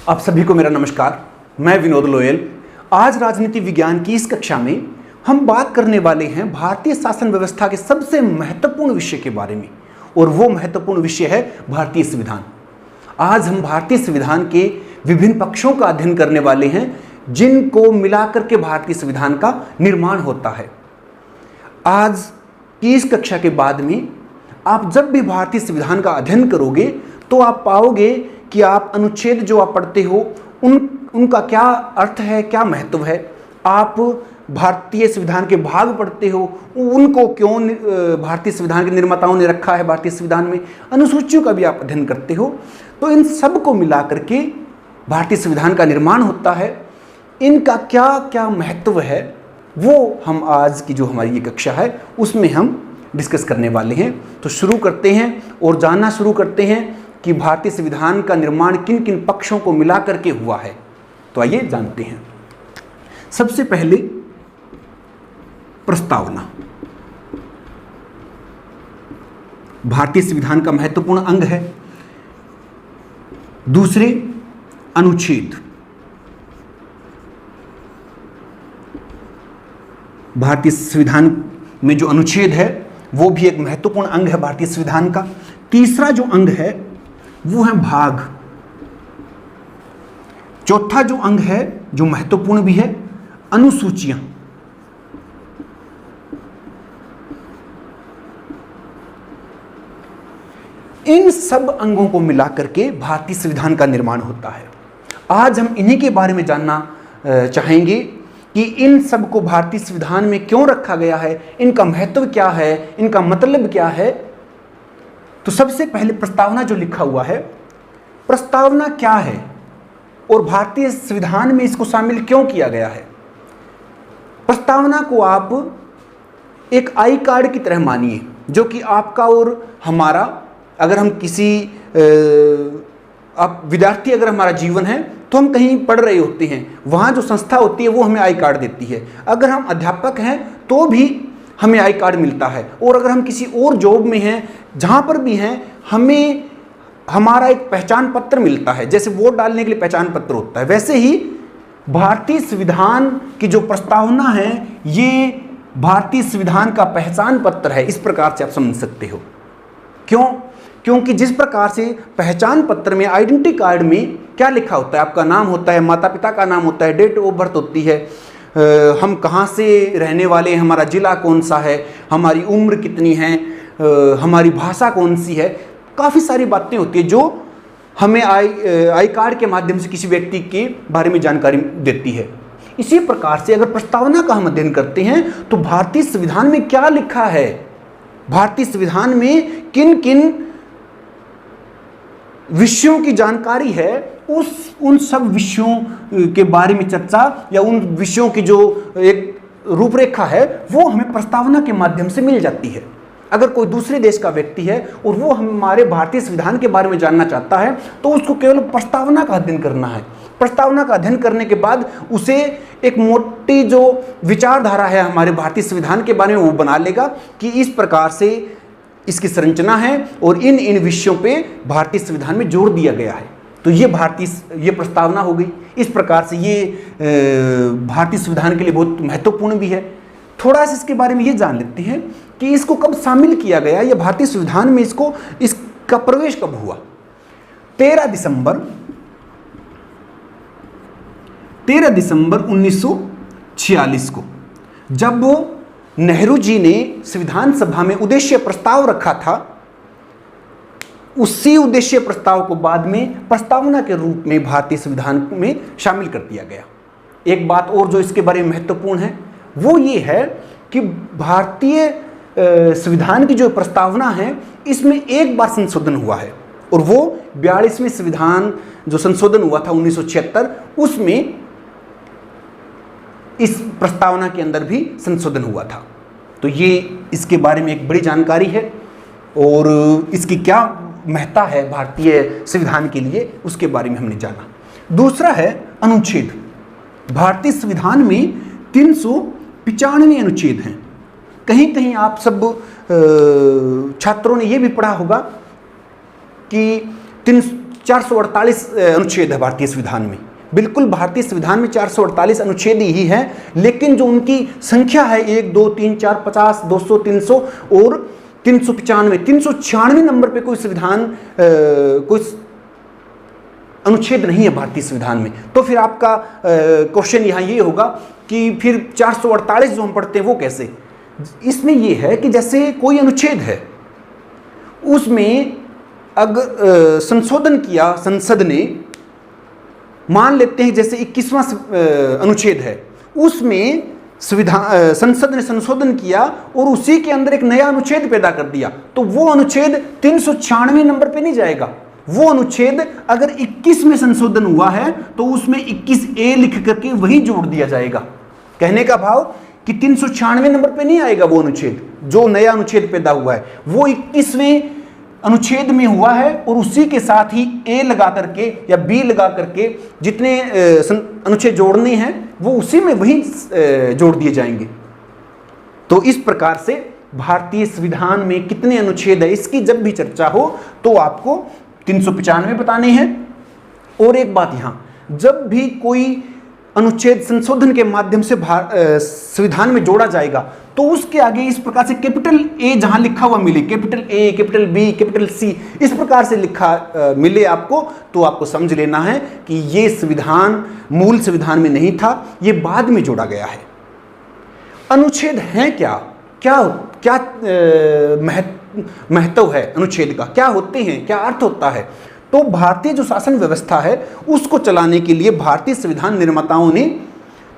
आप सभी को मेरा नमस्कार। मैं विनोद लोयल। आज राजनीति विज्ञान की इस कक्षा में हम बात करने वाले हैं भारतीय शासन व्यवस्था के सबसे महत्वपूर्ण विषय के बारे में, और वो महत्वपूर्ण विषय है भारतीय संविधान। आज हम भारतीय संविधान के विभिन्न पक्षों का अध्ययन करने वाले हैं, जिनको मिलाकर के भारतीय संविधान का निर्माण होता है। आज की इस कक्षा के बाद में आप जब भी भारतीय संविधान का अध्ययन करोगे तो आप पाओगे कि आप अनुच्छेद जो आप पढ़ते हो उनका क्या अर्थ है, क्या महत्व है। आप भारतीय संविधान के भाग पढ़ते हो, उनको क्यों भारतीय संविधान के निर्माताओं ने रखा है भारतीय संविधान में। अनुसूचियों का भी आप अध्ययन करते हो। तो इन सब को मिला करके भारतीय संविधान का निर्माण होता है। इनका क्या क्या महत्व है वो हम आज की जो हमारी ये कक्षा है उसमें हम डिस्कस करने वाले हैं। तो शुरू करते हैं और जानना शुरू करते हैं कि भारतीय संविधान का निर्माण किन किन पक्षों को मिला करके हुआ है। तो आइए जानते हैं। सबसे पहले प्रस्तावना भारतीय संविधान का महत्वपूर्ण अंग है। दूसरे अनुच्छेद, भारतीय संविधान में जो अनुच्छेद है वो भी एक महत्वपूर्ण अंग है भारतीय संविधान का। तीसरा जो अंग है वो है भाग। चौथा जो अंग है जो महत्वपूर्ण भी है, अनुसूचियां। इन सब अंगों को मिलाकर के भारतीय संविधान का निर्माण होता है। आज हम इन्हीं के बारे में जानना चाहेंगे कि इन सब को भारतीय संविधान में क्यों रखा गया है, इनका महत्व क्या है, इनका मतलब क्या है। तो सबसे पहले प्रस्तावना जो लिखा हुआ है, प्रस्तावना क्या है और भारतीय संविधान में इसको शामिल क्यों किया गया है। प्रस्तावना को आप एक आई कार्ड की तरह मानिए, जो कि आपका और हमारा, अगर हम किसी आप विद्यार्थी अगर हमारा जीवन है तो हम कहीं पढ़ रहे होते हैं, वहाँ जो संस्था होती है वो हमें आई कार्ड देती है। अगर हम अध्यापक हैं तो भी हमें आई कार्ड मिलता है, और अगर हम किसी और जॉब में हैं, जहाँ पर भी हैं, हमें हमारा एक पहचान पत्र मिलता है। जैसे वोट डालने के लिए पहचान पत्र होता है, वैसे ही भारतीय संविधान की जो प्रस्तावना है ये भारतीय संविधान का पहचान पत्र है। इस प्रकार से आप समझ सकते हो। क्यों? क्योंकि जिस प्रकार से पहचान पत्र में, आइडेंटिटी कार्ड में क्या लिखा होता है, आपका नाम होता है, माता पिता का नाम होता है, डेट ऑफ बर्थ होती है, हम कहाँ से रहने वाले हैं, हमारा ज़िला कौन सा है, हमारी उम्र कितनी है, हमारी भाषा कौन सी है, काफ़ी सारी बातें होती है जो हमें आई कार्ड के माध्यम से किसी व्यक्ति के बारे में जानकारी देती है। इसी प्रकार से अगर प्रस्तावना का हम अध्ययन करते हैं तो भारतीय संविधान में क्या लिखा है, भारतीय संविधान में किन किन विषयों की जानकारी है, उन सब विषयों के बारे में चर्चा या उन विषयों की जो एक रूपरेखा है वो हमें प्रस्तावना के माध्यम से मिल जाती है। अगर कोई दूसरे देश का व्यक्ति है और वो हमारे भारतीय संविधान के बारे में जानना चाहता है तो उसको केवल प्रस्तावना का अध्ययन करना है। प्रस्तावना का अध्ययन करने के बाद उसे एक मोटी जो विचारधारा है हमारे भारतीय संविधान के बारे में वो बना लेगा कि इस प्रकार से इसकी संरचना है और इन इन विषयों पे भारतीय संविधान में जोर दिया गया है। तो ये प्रस्तावना हो गई। इस प्रकार से ये भारतीय संविधान के लिए बहुत महत्वपूर्ण भी है। थोड़ा सा इसके बारे में ये जान लेते हैं कि इसको कब शामिल किया गया, या भारतीय संविधान में इसका प्रवेश कब हुआ। 13 दिसंबर 1946 को जब नेहरू जी ने संविधान सभा में उद्देश्य प्रस्ताव रखा था, उसी उद्देश्य प्रस्ताव को बाद में प्रस्तावना के रूप में भारतीय संविधान में शामिल कर दिया गया। एक बात और जो इसके बारे में महत्वपूर्ण है वो ये है कि भारतीय संविधान की जो प्रस्तावना है इसमें एक बार संशोधन हुआ है, और वो 42वें संविधान जो संशोधन हुआ था 1976, उसमें इस प्रस्तावना के अंदर भी संशोधन हुआ था। तो ये इसके बारे में एक बड़ी जानकारी है, और इसकी क्या महत्ता है भारतीय संविधान के लिए उसके बारे में हमने जाना। दूसरा है अनुच्छेद। भारतीय संविधान में 395 अनुच्छेद हैं। कहीं कहीं आप सब छात्रों ने ये भी पढ़ा होगा कि 448 अनुच्छेद है भारतीय संविधान में। बिल्कुल भारतीय संविधान में 448 अनुच्छेद ही है, लेकिन जो उनकी संख्या है 1 2 3 4 50 200 300 और 396 नंबर पे कोई संविधान कोई अनुच्छेद नहीं है भारतीय संविधान में। तो फिर आपका क्वेश्चन यहाँ ये होगा कि फिर 448 जो हम पढ़ते हैं वो कैसे? इसमें ये है कि जैसे कोई अनुच्छेद है, उसमें अगर संशोधन किया संसद ने, मान लेते हैं जैसे 21वां अनुच्छेद है, उसमें संसद ने संशोधन किया और उसी के अंदर एक नया अनुच्छेद पैदा कर दिया, तो वो अनुच्छेद 396 नंबर पे नहीं जाएगा। वो अनुच्छेद अगर 21 में संशोधन हुआ है तो उसमें 21A लिख करके वही जोड़ दिया जाएगा। कहने का भाव कि 396 नंबर पे नहीं आएगा वो अनुच्छेद, जो नया अनुच्छेद पैदा हुआ है वो 21वें अनुच्छेद में हुआ है और उसी के साथ ही A लगा करके या B लगा करके जितने अनुच्छेद जोड़ने हैं वो उसी में वही जोड़ दिए जाएंगे। तो इस प्रकार से भारतीय संविधान में कितने अनुच्छेद है, इसकी जब भी चर्चा हो तो आपको 395 बताने हैं। और एक बात यहाँ, जब भी कोई अनुच्छेद संशोधन के माध्यम से संविधान में जोड़ा जाएगा तो उसके आगे इस प्रकार से कैपिटल A जहां लिखा हुआ मिले, capital A, capital B, capital C, इस प्रकार से लिखा मिले आपको, तो आपको समझ लेना है कि ये संविधान मूल संविधान में नहीं था, ये बाद में जोड़ा गया है। अनुच्छेद है क्या क्या क्या महत्व है अनुच्छेद का, क्या होते हैं, क्या अर्थ होता है? तो भारतीय जो शासन व्यवस्था है उसको चलाने के लिए भारतीय संविधान निर्माताओं ने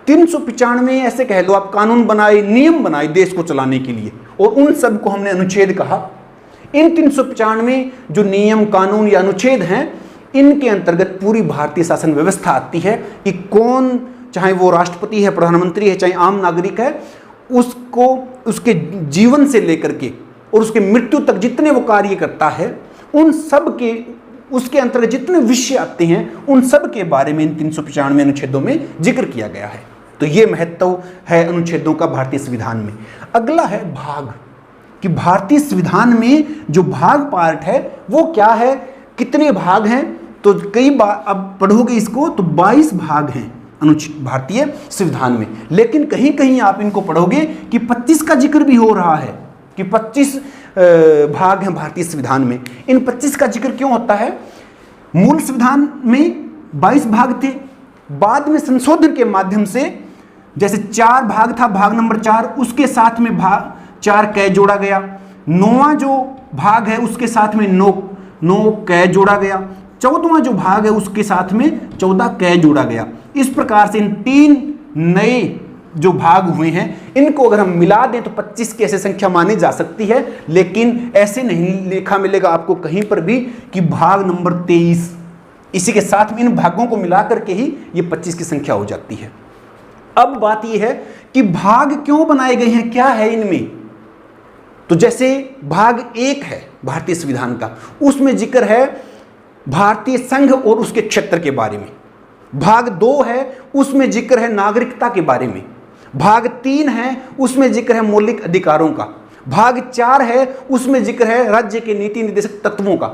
395 ऐसे कह लो आप कानून बनाए, नियम बनाए देश को चलाने के लिए, और उन सब को हमने अनुच्छेद कहा। इन 395 जो नियम, कानून या अनुच्छेद हैं, इनके अंतर्गत पूरी भारतीय शासन व्यवस्था आती है कि कौन, चाहे वो राष्ट्रपति है, प्रधानमंत्री है, चाहे आम नागरिक है, उसको उसके जीवन से लेकर के और उसके मृत्यु तक जितने वो कार्य करता है, उन सब के उसके अंतर्गत जितने विषय आते हैं उन सब के बारे में इन 395 अनुच्छेदों में जिक्र किया गया है। तो ये महत्व है अनुच्छेदों का भारतीय संविधान में। अगला है भाग, कि भारतीय संविधान में जो भाग पार्ट है वो क्या है, कितने भाग हैं? तो कई बार अब पढ़ोगे इसको तो 22 भाग हैं अनुच्छेद भारतीय संविधान में, लेकिन कहीं कहीं आप इनको पढ़ोगे कि 25 का जिक्र भी हो रहा है कि 25 भाग हैं भारतीय संविधान में। इन 25 का जिक्र क्यों होता है? मूल संविधान में 22 भाग थे, बाद में संशोधन के माध्यम से जैसे 4 भाग था, भाग नंबर 4, उसके साथ में भाग 4 कै जोड़ा गया। 9वां जो भाग है उसके साथ में 9 कै जोड़ा गया। 14वां जो भाग है उसके साथ में 14 कै जोड़ा गया। इस प्रकार से इन 3 नए जो भाग हुए हैं, इनको अगर हम मिला दें तो 25 की ऐसे संख्या मानी जा सकती है, लेकिन ऐसे नहीं लिखा मिलेगा आपको कहीं पर भी कि भाग नंबर 23, इसी के साथ में इन भागों को मिलाकर के ही ये 25 की संख्या हो जाती है। अब बात यह है कि भाग क्यों बनाए गए हैं, क्या है इनमें? तो जैसे भाग 1 है भारतीय संविधान का, उसमें जिक्र है भारतीय संघ और उसके क्षेत्र के बारे में। भाग 2 है, उसमें जिक्र है नागरिकता के बारे में। भाग 3 है, उसमें जिक्र है मौलिक अधिकारों का। भाग 4 है, उसमें जिक्र है राज्य के नीति निर्देशक तत्वों का।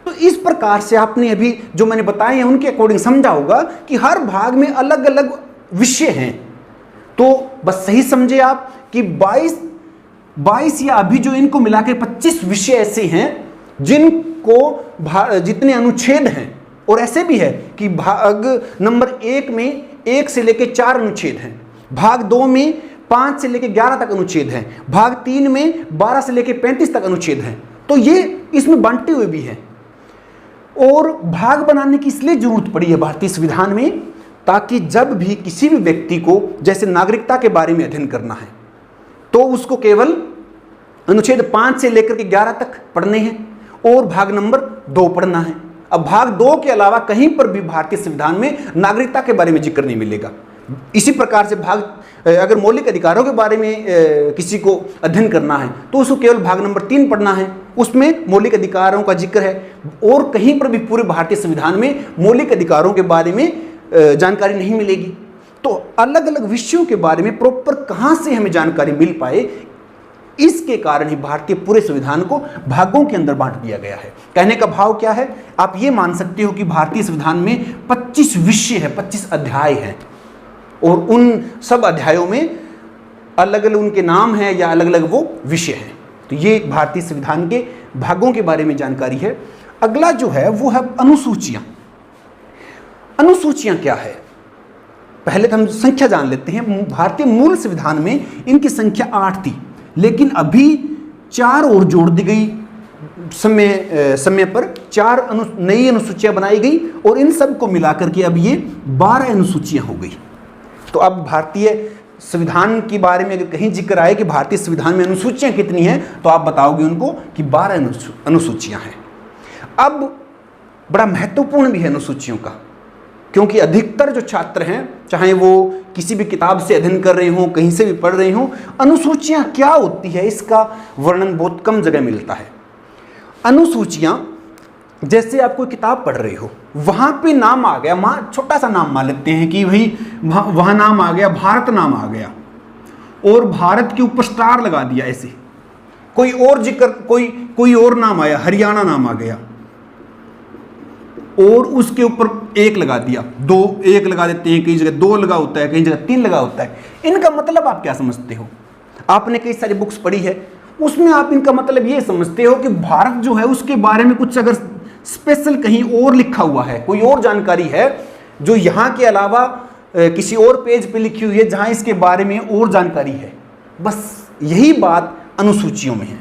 तो इस प्रकार से आपने अभी जो मैंने बताए हैं उनके अकॉर्डिंग समझा होगा कि हर भाग में अलग अलग विषय हैं। तो बस सही समझे आप कि 22 या अभी जो इनको मिलाकर 25 विषय ऐसे हैं जिनको जितने अनुच्छेद हैं, और ऐसे भी है कि भाग नंबर 1 में 1 से लेकर 4 अनुच्छेद हैं, भाग 2 में 5 से लेकर 11 तक अनुच्छेद हैं, भाग 3 में 12 से लेकर 35 तक अनुच्छेद हैं। तो ये इसमें बांटे हुए भी हैं। और भाग बनाने की इसलिए जरूरत पड़ी है भारतीय संविधान में, ताकि जब भी किसी भी व्यक्ति को जैसे नागरिकता के बारे में अध्ययन करना है तो उसको केवल अनुच्छेद 5 से लेकर के 11 तक पढ़ने हैं और भाग नंबर 2 पढ़ना है। अब भाग 2 के अलावा कहीं पर भी भारतीय संविधान में नागरिकता के बारे में जिक्र नहीं मिलेगा। इसी प्रकार से अगर मौलिक अधिकारों के बारे में किसी को अध्ययन करना है तो उसको केवल भाग नंबर 3 पढ़ना है, उसमें मौलिक अधिकारों का जिक्र है। और कहीं पर भी पूरे भारतीय संविधान में मौलिक अधिकारों के बारे में जानकारी नहीं मिलेगी। तो अलग अलग विषयों के बारे में प्रॉपर कहाँ से हमें जानकारी मिल पाए, इसके कारण ही भारतीय पूरे संविधान को भागों के अंदर बांट दिया गया है। कहने का भाव क्या है, आप ये मान सकते हो कि भारतीय संविधान में 25 विषय है, 25 अध्याय हैं, और उन सब अध्यायों में अलग अलग उनके नाम हैं या अलग अलग वो विषय हैं। तो ये भारतीय संविधान के भागों के बारे में जानकारी है। अगला जो है वो है अनुसूचियां। अनुसूचियां क्या है, पहले तो हम संख्या जान लेते हैं। भारतीय मूल संविधान में इनकी संख्या 8 थी, लेकिन अभी 4 और जोड़ दी गई। समय पर 4 नई अनुसूचियां बनाई गई और इन सब को मिलाकर के अब ये 12 अनुसूचियां हो गई। तो अब भारतीय संविधान के बारे में अगर कहीं जिक्र आए कि भारतीय संविधान में अनुसूचियां कितनी हैं, तो आप बताओगे उनको कि 12 अनुसूचियां हैं। अब बड़ा महत्वपूर्ण भी है अनुसूचियों का, क्योंकि अधिकतर जो छात्र हैं, चाहे वो किसी भी किताब से अध्ययन कर रहे हों, कहीं से भी पढ़ रहे हों, अनुसूचियां क्या होती है इसका वर्णन बहुत कम जगह मिलता है। अनुसूचियां, जैसे आप कोई किताब पढ़ रहे हो, वहां पे नाम आ गया, वहां छोटा सा नाम मान लेते हैं कि भाई वहां नाम आ गया, भारत नाम आ गया, और भारत के ऊपर स्टार लगा दिया ऐसे। कोई और जिक्र, कोई और नाम आया, हरियाणा नाम आ गया, और उसके ऊपर 1 लगा दिया, 1 लगा देते हैं, कई जगह 2 लगा होता है, कई जगह 3 लगा होता है। इनका मतलब आप क्या समझते हो? आपने कई सारी बुक्स पढ़ी है, उसमें आप इनका मतलब ये समझते हो कि भारत जो है उसके बारे में कुछ अगर स्पेशल कहीं और लिखा हुआ है, कोई और जानकारी है जो यहाँ के अलावा किसी और पेज पे लिखी हुई है जहाँ इसके बारे में और जानकारी है। बस यही बात अनुसूचियों में है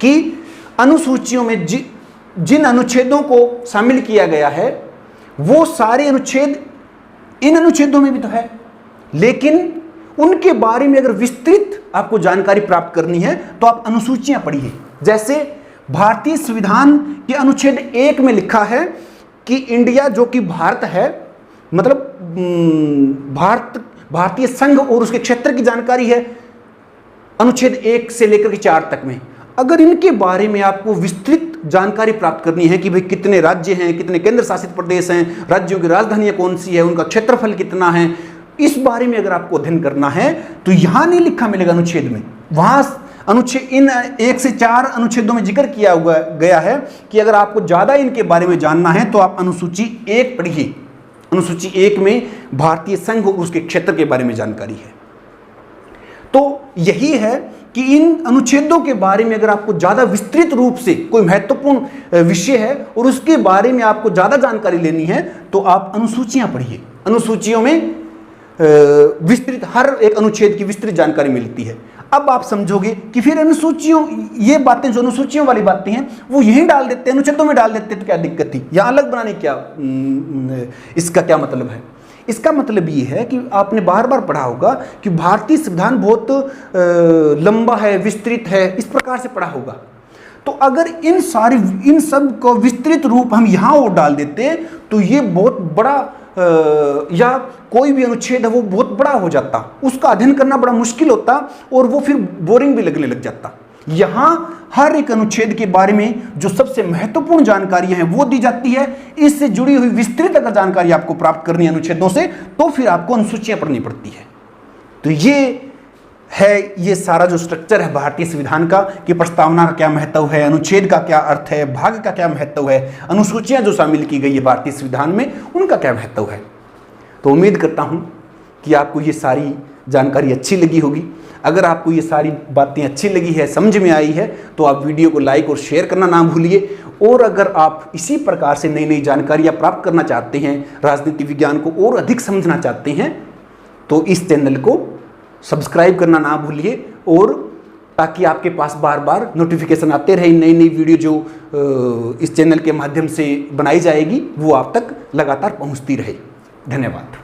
कि अनुसूचियों में जिन अनुच्छेदों को शामिल किया गया है वो सारे अनुच्छेद इन अनुच्छेदों में भी तो है, लेकिन उनके बारे में अगर विस्तृत आपको जानकारी प्राप्त करनी है तो आप अनुसूचियां पढ़िए। जैसे भारतीय संविधान के अनुच्छेद 1 में लिखा है कि इंडिया जो कि भारत है, मतलब भारतीय संघ और उसके क्षेत्र की जानकारी है अनुच्छेद 1 से लेकर के 4 तक में। अगर इनके बारे में आपको विस्तृत जानकारी प्राप्त करनी है कि भाई कितने राज्य हैं, कितने केंद्र शासित प्रदेश हैं, राज्यों की राजधानियां कौन सी है, उनका क्षेत्रफल कितना है, इस बारे में अगर आपको अध्ययन करना है तो यहां नहीं लिखा मिलेगा अनुच्छेद में। वहां अनुच्छेद इन 1 से 4 अनुच्छेदों में जिक्र किया गया है कि अगर आपको ज्यादा इनके बारे में जानना है तो आप अनुसूची 1 पढ़िए। अनुसूची 1 में भारतीय संघ और उसके क्षेत्र के बारे में जानकारी है। तो यही है कि इन अनुच्छेदों के बारे में अगर आपको ज्यादा विस्तृत रूप से कोई महत्वपूर्ण विषय है और उसके बारे में आपको ज्यादा जानकारी लेनी है तो आप अनुसूचियां पढ़िए। अनुसूचियों में विस्तृत हर एक अनुच्छेद की विस्तृत जानकारी मिलती है। अब आप समझोगे कि फिर अनुसूचियों, ये बातें जो अनुसूचियों वाली बातें हैं वो यहीं डाल देते, अनुच्छेदों में डाल देते तो क्या दिक्कत थी, या अलग बनाने क्या इसका क्या मतलब है? इसका मतलब ये है कि आपने बार बार पढ़ा होगा कि भारतीय संविधान बहुत लंबा है, विस्तृत है, इस प्रकार से पढ़ा होगा। तो अगर इन सब को विस्तृत रूप हम यहाँ और डाल देते तो ये बहुत बड़ा या कोई भी अनुच्छेद है वो बहुत बड़ा हो जाता, उसका अध्ययन करना बड़ा मुश्किल होता और वो फिर बोरिंग भी लगने लग जाता। यहाँ हर एक अनुच्छेद के बारे में जो सबसे महत्वपूर्ण जानकारियां हैं वो दी जाती है। इससे जुड़ी हुई विस्तृत अगर जानकारी आपको प्राप्त करनी है अनुच्छेदों से तो फिर आपको अनुसूचियां पढ़नी पड़ती है। तो ये सारा जो स्ट्रक्चर है भारतीय संविधान का कि प्रस्तावना का क्या महत्व है, अनुच्छेद का क्या अर्थ है, भाग का क्या महत्व है, अनुसूचियां जो शामिल की गई है भारतीय संविधान में उनका क्या महत्व है। तो उम्मीद करता हूं कि आपको ये सारी जानकारी अच्छी लगी होगी। अगर आपको ये सारी बातें अच्छी लगी है, समझ में आई है, तो आप वीडियो को लाइक और शेयर करना ना भूलिए। और अगर आप इसी प्रकार से नई नई जानकारियाँ प्राप्त करना चाहते हैं, राजनीति विज्ञान को और अधिक समझना चाहते हैं, तो इस चैनल को सब्सक्राइब करना ना भूलिए, और ताकि आपके पास बार बार नोटिफिकेशन आते रहे। नई नई वीडियो जो इस चैनल के माध्यम से बनाई जाएगी वो आप तक लगातार पहुँचती रहे। धन्यवाद।